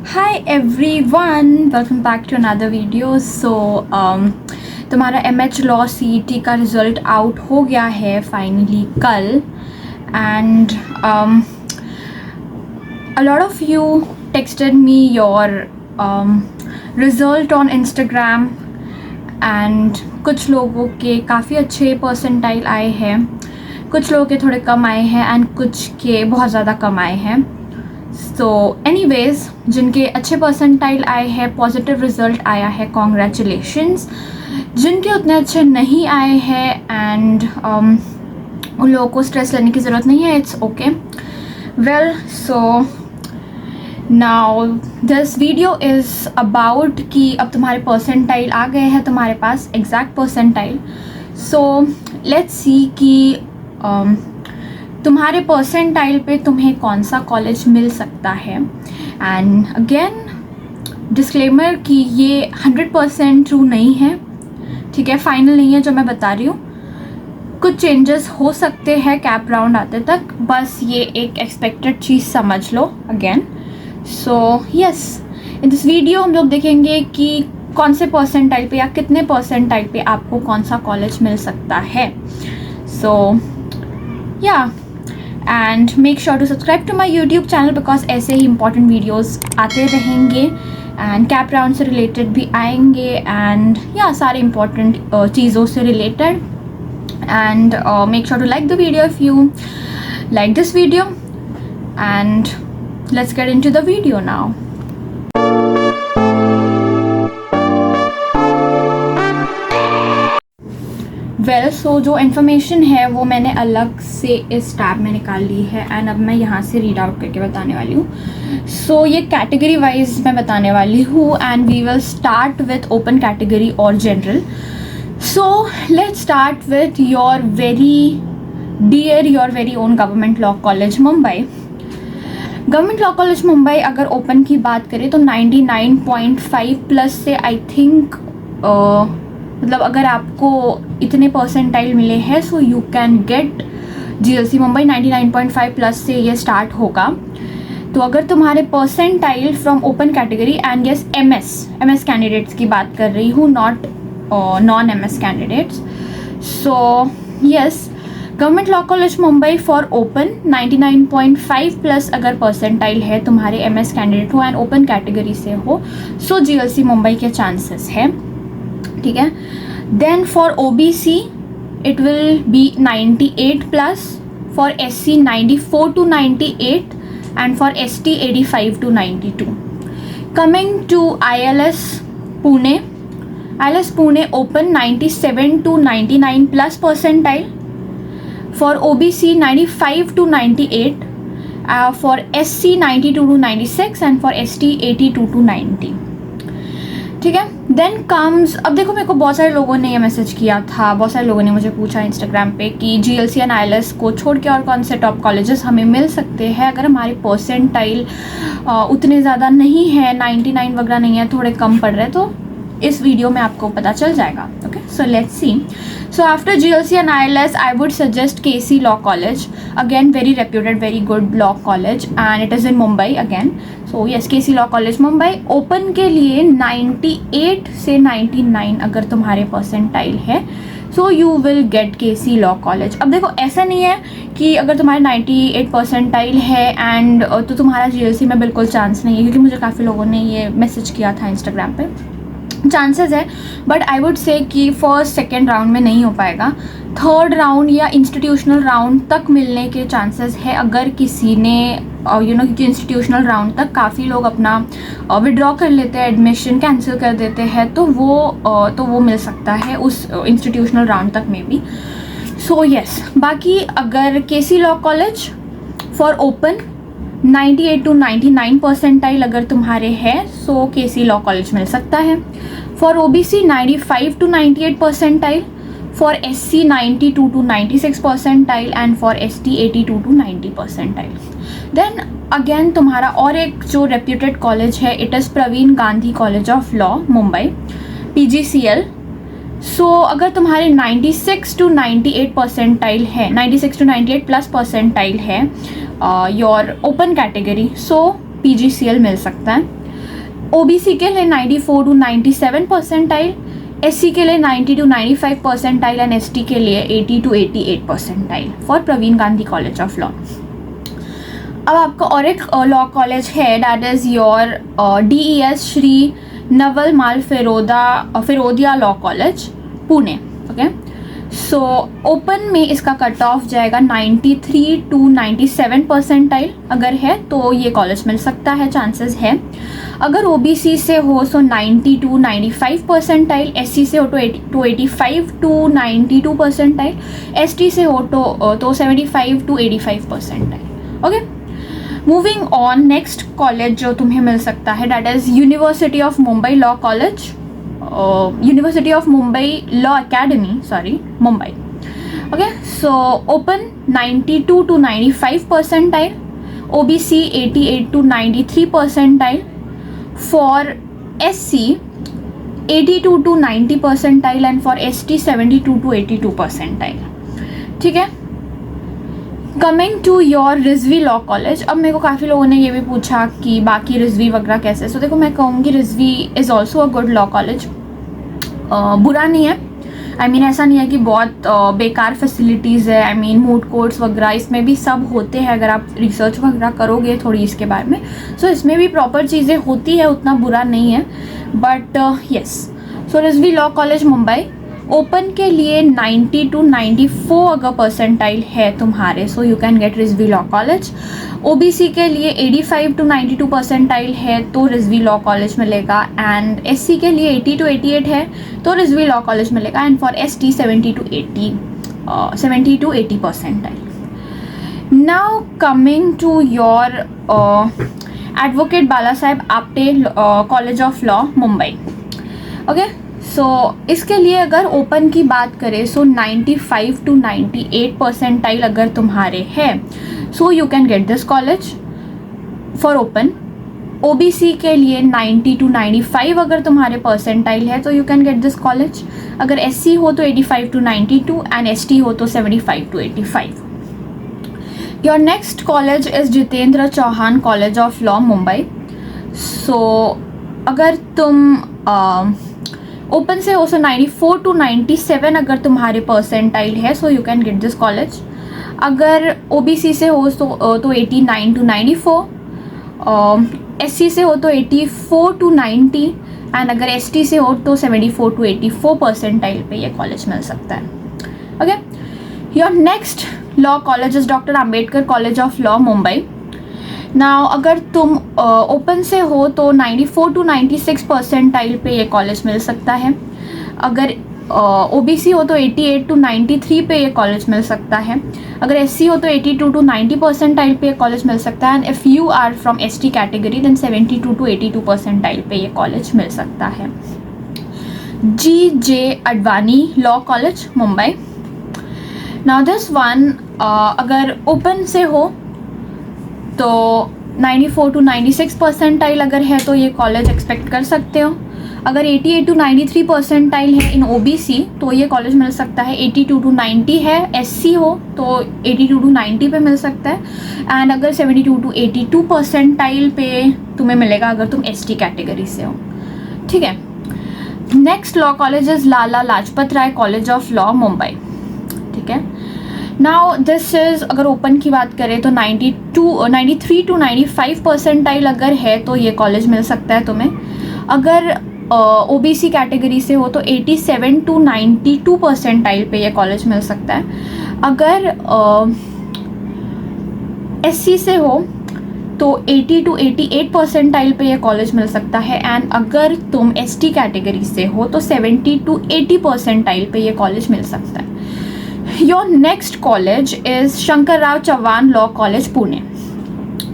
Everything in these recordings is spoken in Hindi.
Hi everyone, welcome back to another video. तुम्हारा MH लॉ CET का रिज़ल्ट आउट हो गया है फाइनली कल, and a lot of you texted me your result on Instagram, and कुछ लोगों के काफ़ी अच्छे परसेंटाइल आए हैं, कुछ लोगों के थोड़े कम आए हैं एंड कुछ के बहुत ज़्यादा कम आए हैं। सो एनीवेज़, जिनके अच्छे परसेंटाइल आए हैं, पॉजिटिव रिज़ल्ट आया है, कॉन्ग्रेचुलेशंस। जिनके उतने अच्छे नहीं आए हैं एंड उन लोगों को स्ट्रेस लेने की ज़रूरत नहीं है, it's okay. Well, so now this video is about कि अब तुम्हारे परसेंटाइल आ गए हैं तुम्हारे पास, exact percentile. So let's see कि तुम्हारे परसेंटाइल पे तुम्हें कौन सा कॉलेज मिल सकता है। एंड अगेन डिस्क्लेमर कि ये 100% ट्रू नहीं है, ठीक है, फाइनल नहीं है जो मैं बता रही हूँ। कुछ चेंजेस हो सकते हैं कैप राउंड आते तक, बस ये एक एक्सपेक्टेड चीज़ समझ लो again. So yes, in this video हम लोग देखेंगे कि कौन से परसेंटाइल पे या कितने परसेंटाइल पे आपको कौन सा कॉलेज मिल सकता है। So yeah, and make sure to subscribe to my YouTube channel because ऐसे ही इंपॉर्टेंट वीडियोज़ आते रहेंगे एंड कैप राउंड से रिलेटेड भी आएंगे एंड या सारे इंपॉर्टेंट चीज़ों से related. And make sure to like the video if you like this video, and let's get into the video now. Well, so जो इन्फॉर्मेशन है वो मैंने अलग से इस टैब में निकाल ली है एंड अब मैं यहाँ से रीड आउट करके बताने वाली हूँ। सो ये कैटेगरी वाइज मैं बताने वाली हूँ and we will start with open category और general. So let's start with your very dear, your very own government law college Mumbai. Government law college Mumbai अगर ओपन की बात करें तो 99.5 प्लस से आई थिंक मतलब अगर आपको इतने परसेंटाइल मिले हैं सो you can gate GLC Mumbai. 99.5 plus से ये स्टार्ट होगा। तो अगर तुम्हारे percentile from open category and yes MS candidates की बात कर रही हूँ, not non MS candidates. So yes, government law college Mumbai for open 99.5 plus अगर परसेंटाइल है, तुम्हारे MS कैंडिडेट हो एंड ओपन कैटेगरी से हो, सो GLC मुंबई के चांसेस है, ठीक है। Then for OBC it will be 98 plus, for SC 94 to 98 and for ST 85 to 92। Coming to ILS Pune open 97 to 99 plus percentile, for OBC 95 to 98, for SC 92 to 96 and for ST 82 to 90, ठीक है। देन कम्स, अब देखो मेरे को बहुत सारे लोगों ने ये मैसेज किया था, बहुत सारे लोगों ने मुझे पूछा इंस्टाग्राम पे कि GLC एंड ILS को छोड़ के और कौन से टॉप कॉलेजेस हमें मिल सकते हैं अगर हमारे परसेंटाइल उतने ज़्यादा नहीं है, 99 वगैरह नहीं है, थोड़े कम पड़ रहे, तो इस वीडियो में आपको पता चल जाएगा। Okay, so let's C. So after GLC and ILS I would suggest KC law college, again very reputed, very good law college and it is in Mumbai again. So yes, KC law college Mumbai open के लिए 98 से 99 अगर तुम्हारे परसेंटाइल है so you will get KC law college. अब देखो ऐसा नहीं है कि अगर तुम्हारे 98 परसेंटाइल है एंड तो तुम्हारा GLC में बिल्कुल चांस नहीं है, क्योंकि मुझे काफ़ी लोगों ने ये मैसेज किया था इंस्टाग्राम पे। चांसेस है, बट आई वुड से कि फर्स्ट सेकेंड राउंड में नहीं हो पाएगा, थर्ड राउंड या इंस्टीट्यूशनल राउंड तक मिलने के चांसेस है अगर किसी ने क्योंकि इंस्टीट्यूशनल राउंड तक काफ़ी लोग अपना विड्रॉ कर लेते हैं, एडमिशन कैंसिल कर देते हैं, तो वो मिल सकता है उस इंस्टीट्यूशनल राउंड तक में भी। सो यस, बाकी अगर KC law college for open 98 to 99 percentile अगर तुम्हारे हैं सो KC लॉ कॉलेज मिल सकता है। For OBC 95 to 98 percentile, for SC 92 to 96 percentile and for ST 82 to 90 percentile. Then again तुम्हारा और एक जो रेप्यूटेड कॉलेज है, it is Praveen Gandhi college of law Mumbai, PGCL। So अगर तुम्हारे 96 to 98 परसेंटाइल है, 96 to 98 प्लस परसेंटाइल है your open category, so PGCL मिल सकता है। OBC के लिए 94 to 97 परसेंटाइल, SC के लिए 90 to 95 परसेंटाइल एंड ST के लिए 80 to 88 percentile for Praveen Gandhi college of law. अब आपका और एक लॉ कॉलेज है, that is your DES Shri Naval Mal Firodia law college Pune. Okay, so open में इसका कट ऑफ जाएगा 93 to 97 परसेंटाइल, अगर है तो ये कॉलेज मिल सकता है, चांसेस है। अगर OBC से हो तो 90 to 95 परसेंटाइल, SC से हो तो 85 to 92 परसेंटाइल, ST से हो तो 75 to 85 percentile. Okay, moving on, next college जो तुम्हें मिल सकता है that is university of Mumbai law college, university of Mumbai law academy, sorry, Mumbai. Okay, so open 92 to 95 percentile, OBC 88 to 93 percentile, for SC 82 to 90 percentile and for ST 72 to 82 percentile. ठीक है, coming to your Rizvi law college. अब मेरे को काफ़ी लोगों ने ये भी पूछा कि बाकी रिजवी वगैरह कैसे, सो देखो मैं कहूँगी Rizvi is also a good law college, बुरा नहीं है। आई मीन ऐसा नहीं है कि बहुत बेकार फैसिलिटीज़ है, आई मीन मूड कोर्ट्स वगैरह इसमें भी सब होते हैं, अगर आप रिसर्च वगैरह करोगे थोड़ी इसके बारे में, सो इसमें भी प्रॉपर चीज़ें होती है, उतना बुरा नहीं है। But yes, so Rizvi law college Mumbai, open के लिए 90 to 94 अगर परसेंटाइल है तुम्हारे, so you can get Rizvi law college. OBC के लिए 85 to 92 परसेंटाइल है तो रिजवी लॉ कॉलेज मिलेगा, एंड SC के लिए 80 to 88 है तो रिजवी लॉ कॉलेज मिलेगा, and for ST 70 to 80 percentile. Now coming to your advocate Bala Saheb Apte college of law Mumbai. Okay, सो इसके लिए अगर ओपन की बात करें सो 95 to 98 परसेंटाइल अगर तुम्हारे है, सो you can get this college for open. OBC के लिए 90 to 95 अगर तुम्हारे परसेंटाइल है तो you can get this college. अगर SC हो तो 85 to 92 एंड ST हो तो 75 to 85। Your next college is Jitendra Chauhan college of law Mumbai. So अगर तुम ओपन से हो सो 94 to 97 अगर तुम्हारे परसेंटाइल है, सो you can get this college. अगर OBC से हो तो 89 to 94, SC से हो तो 84 to 90 एंड अगर ST से हो तो 74 to 84 परसेंटाइल पे ये कॉलेज मिल सकता है। Okay, your next law college is doctor Ambedkar college of law Mumbai. Now अगर तुम ओपन से हो तो 94 to 96 परसेंटाइल पे ये कॉलेज मिल सकता है। अगर OBC हो तो 88 to 93 पे ये कॉलेज मिल सकता है। अगर SC हो तो 82 to 90 परसेंटाइल पे ये कॉलेज मिल सकता है, and if you are from ST category then 72 to 82 percentile पे ये कॉलेज मिल सकता है। GJ Advani law college Mumbai. Now this one अगर ओपन से हो तो 94 to 96 परसेंटाइल अगर है तो ये कॉलेज एक्सपेक्ट कर सकते हो। अगर 88 to 93 परसेंटाइल है इन OBC तो ये कॉलेज मिल सकता है। 82 to 90 है SC हो तो 82 to 90 पे मिल सकता है, एंड अगर 72 to 82 परसेंटाइल पे तुम्हें मिलेगा अगर तुम ST कैटेगरी से हो। ठीक है, next law college is Lala Lajpat Rai college of law Mumbai. ठीक है, नाउ दिस इज़ अगर ओपन की बात करें तो 93 to 95 परसेंटाइल अगर है तो ये कॉलेज मिल सकता है तुम्हें। अगर OBC कैटेगरी से हो तो 87 to 92 परसेंटाइल पे ये कॉलेज मिल सकता है। अगर SC से हो तो 80 to 88 परसेंटाइल पे ये कॉलेज मिल सकता है, एंड अगर तुम ST कैटेगरी से हो तो 70 to 80 परसेंटाइल पे ये कॉलेज मिल सकता है। Your next college is Shankar Rao Chavan law college Pune.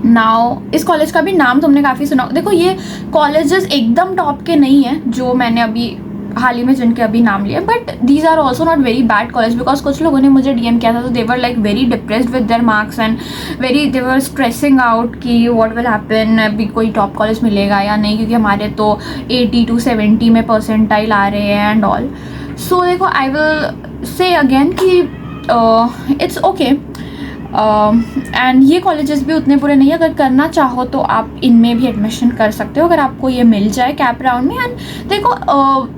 Now इस कॉलेज का भी नाम तुमने काफ़ी सुना। देखो ये कॉलेजेस एकदम टॉप के नहीं हैं जो मैंने अभी हाल ही में जिनके अभी नाम लिए, but these are also not very bad college, because कुछ लोगों ने मुझे DM किया था तो they were like very depressed with their marks and they were stressing out कि व्हाट विल हैपन, अभी कोई टॉप कॉलेज मिलेगा या नहीं, क्योंकि हमारे तो 80 to 70 में परसेंटाइल आ रहे हैं एंड ऑल। सो देखो आई विल से अगेन कि इट्स ओके, एंड ये कॉलेजेस भी उतने बुरे नहीं है, अगर करना चाहो तो आप इनमें भी एडमिशन कर सकते हो अगर आपको ये मिल जाए कैप राउंड में। एंड देखो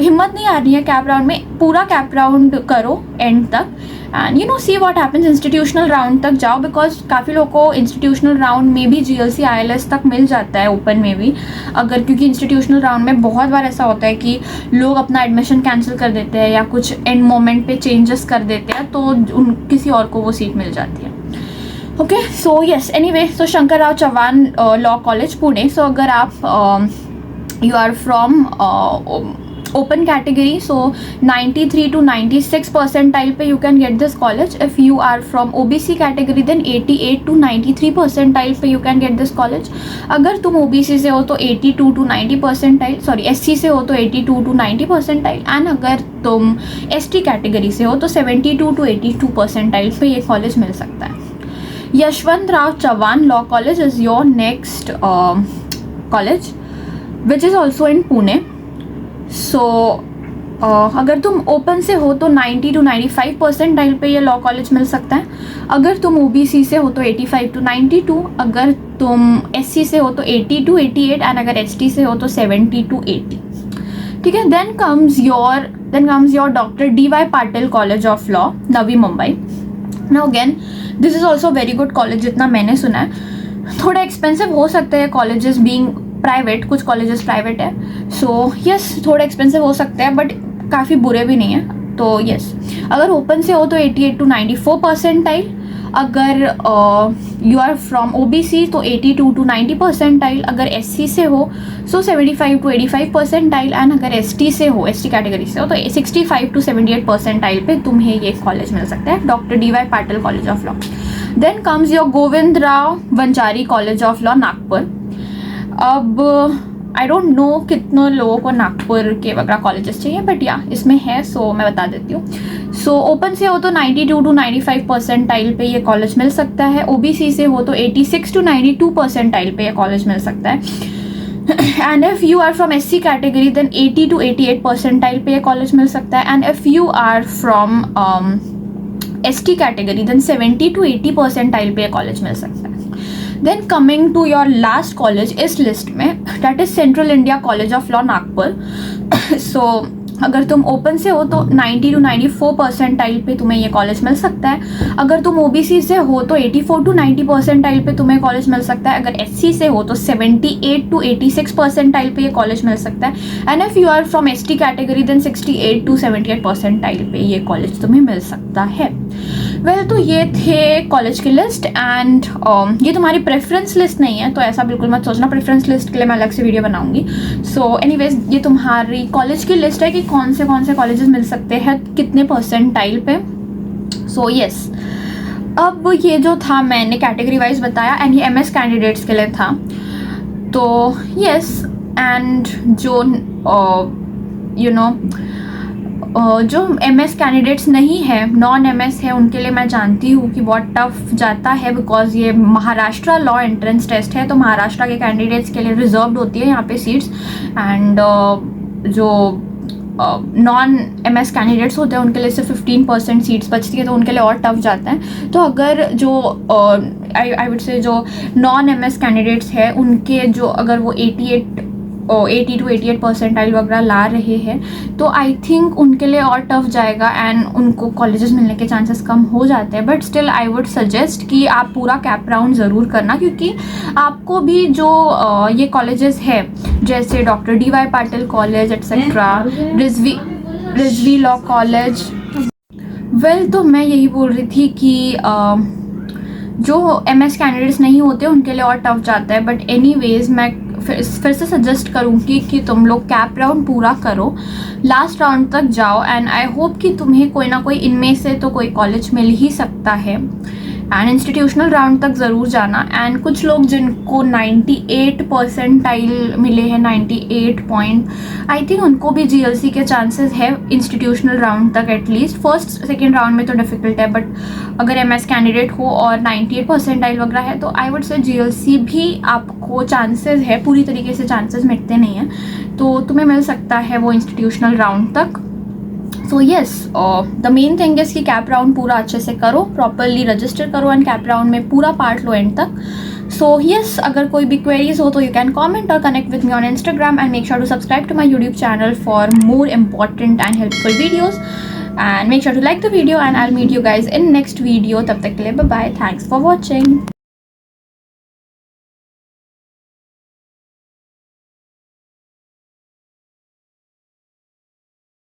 हिम्मत नहीं आ रही है कैप राउंड में, पूरा कैप राउंड करो एंड तक and you know see what happens. Institutional round तक जाओ बिकॉज काफ़ी लोगों को इंस्टीट्यूशनल राउंड में भी GLC ILS तक मिल जाता है ओपन में भी, अगर क्योंकि इंस्टीट्यूशनल राउंड में बहुत बार ऐसा होता है कि लोग अपना एडमिशन कैंसिल कर देते हैं या कुछ एंड मोमेंट पे चेंजेस कर देते हैं, तो किसी और को वो सीट मिल जाती है। Okay so yes, anyway so Shankarrao Chavan law college Pune. So अगर आप you are from open category, so 93 to 96 percentile पे you can get this college. If you are from OBC category then 88 to 93 percentile पे you can get this college. अगर तुम OBC से हो तो 82 to 90 percentile, सॉरी SC से हो तो 82 to 90 percentile एंड अगर तुम ST category से हो तो 72 to 82 percentile पे ये कॉलेज मिल सकता है। Yashwantrao Chavan law college is your next college which is also in Pune. So अगर तुम ओपन से हो तो 90 to 95 परसेंटाइल पे ये लॉ कॉलेज मिल सकता है। अगर तुम OBC से हो तो 85 to 92, अगर तुम SC से हो तो 80 to 88 एंड अगर ST से हो तो 70 to 80। ठीक है, then comes your doctor DY Patil college of law, Navi Mumbai. Now again this is also very good college, जितना मैंने सुना है। थोड़ा एक्सपेंसिव हो सकते हैं कॉलेजेस बीइंग प्राइवेट, कुछ कॉलेजेस प्राइवेट है, सो यस थोड़ा एक्सपेंसिव हो सकता है बट काफ़ी बुरे भी नहीं है। तो यस अगर ओपन से हो तो 88 to 94 परसेंटाइल, अगर यू आर फ्रॉम OBC तो 82 to 90 परसेंटाइल, अगर SC से हो सो 75 to 85 परसेंटाइल एंड अगर ST से हो, ST कैटेगरी से हो तो 65 to 78 परसेंटाइल पे तुम्हें ये कॉलेज मिल सकता है, doctor DY Patil college of law. Then comes your Govindrao Wanjari college of law, Nagpur. अब आई डोंट नो कितने लोगों को नागपुर के वगैरह कॉलेजेस चाहिए बट या इसमें है, सो मैं बता देती हूँ। सो ओपन से हो तो 92 to 95 परसेंटाइल पे ये कॉलेज मिल सकता है। OBC से हो तो 86 to 92 परसेंटाइल पे ये कॉलेज मिल सकता है। And if you are from SC category then 80 to 88 percentile पे ये कॉलेज मिल सकता है। And if you are from ST category then 70 to 80 percentile पे ये कॉलेज मिल सकता है। Then coming to your last college इस लिस्ट में, that is central India college of law, Nagpur. So अगर तुम ओपन से हो तो 90 to 94 परसेंटाइल पे तुम्हें ये कॉलेज मिल सकता है। अगर तुम OBC से हो तो 84 to 90 परसेंटाइल पे तुम्हें कॉलेज मिल सकता है। अगर SC से हो तो 78 to 86 परसेंटाइल पे ये कॉलेज मिल सकता है। And if you are from ST category then 68 to 78 percentile पे ये कॉलेज तुम्हें मिल सकता है। वेल तो ये थे कॉलेज की लिस्ट एंड ये तुम्हारी प्रेफरेंस लिस्ट नहीं है, तो ऐसा बिल्कुल मत सोचना, प्रेफरेंस लिस्ट के लिए मैं अलग से वीडियो बनाऊंगी। सो एनीवेज ये तुम्हारी कॉलेज की लिस्ट है कि कौन से कॉलेजेस मिल सकते हैं कितने परसेंटाइल पे। सो यस अब ये जो था मैंने कैटेगरी वाइज बताया एंड ये MS कैंडिडेट्स के लिए था। तो यस एंड जो यू नो जो MS कैंडिडेट्स नहीं है, नॉन MS है, उनके लिए मैं जानती हूँ कि बहुत टफ जाता है बिकॉज ये महाराष्ट्र लॉ एंट्रेंस टेस्ट है, तो महाराष्ट्र के कैंडिडेट्स के लिए रिजर्व्ड होती है यहाँ पे सीट्स एंड जो नॉन MS कैंडिडेट्स होते हैं उनके लिए सिर्फ 15% सीट्स बचती है, तो उनके लिए और टफ जाता है। तो अगर जो आई वुड से जो नॉन MS कैंडिडेट्स है उनके जो अगर वो 80 to 88 परसेंटाइल वगैरह ला रहे हैं तो आई थिंक उनके लिए और टफ जाएगा एंड उनको कॉलेजेस मिलने के चांसेस कम हो जाते हैं। But still I would suggest कि आप पूरा कैप राउंड ज़रूर करना, क्योंकि आपको भी जो ये कॉलेजेस है जैसे doctor DY Patil college etcetera, Rizvi law college, well तो मैं यही बोल रही थी कि जो MS कैंडिडेट्स नहीं होते उनके लिए और टफ जाता है। बट एनीवेज मैं फिर से सजेस्ट करूँगी कि तुम लोग कैप राउंड पूरा करो, लास्ट राउंड तक जाओ एंड आई होप कि तुम्हें कोई ना कोई इनमें से तो कोई कॉलेज मिल ही सकता है। एंड इंस्टीट्यूशनल राउंड तक ज़रूर जाना। एंड कुछ लोग जिनको 98 परसेंटाइल मिले हैं, 98 पॉइंट, आई थिंक उनको भी GLC के चांसेस है इंस्टीट्यूशनल राउंड तक एटलीस्ट। फर्स्ट सेकेंड राउंड में तो डिफ़िकल्ट है, बट अगर MS कैंडिडेट हो और 98 परसेंटाइल वगैरह है तो आई वुड से GLC भी आपको चांसेस है, पूरी तरीके से चांसेस मिटते नहीं हैं, तो तुम्हें मिल सकता है वो इंस्टीट्यूशनल राउंड तक। So yes, the main thing is कि कैप राउंड पूरा अच्छे से करो, प्रॉपरली रजिस्टर करो एंड कैप राउंड में पूरा पार्ट लो एंड तक. सो येस, अगर कोई भी क्वेरीज हो तो यू कैन कॉमेंट और connect with me on Instagram and make sure to subscribe to my YouTube channel for more important and helpful videos, and make sure to like the video and I'll meet you guys in next video. तब तक के लिए bye bye, thanks for watching.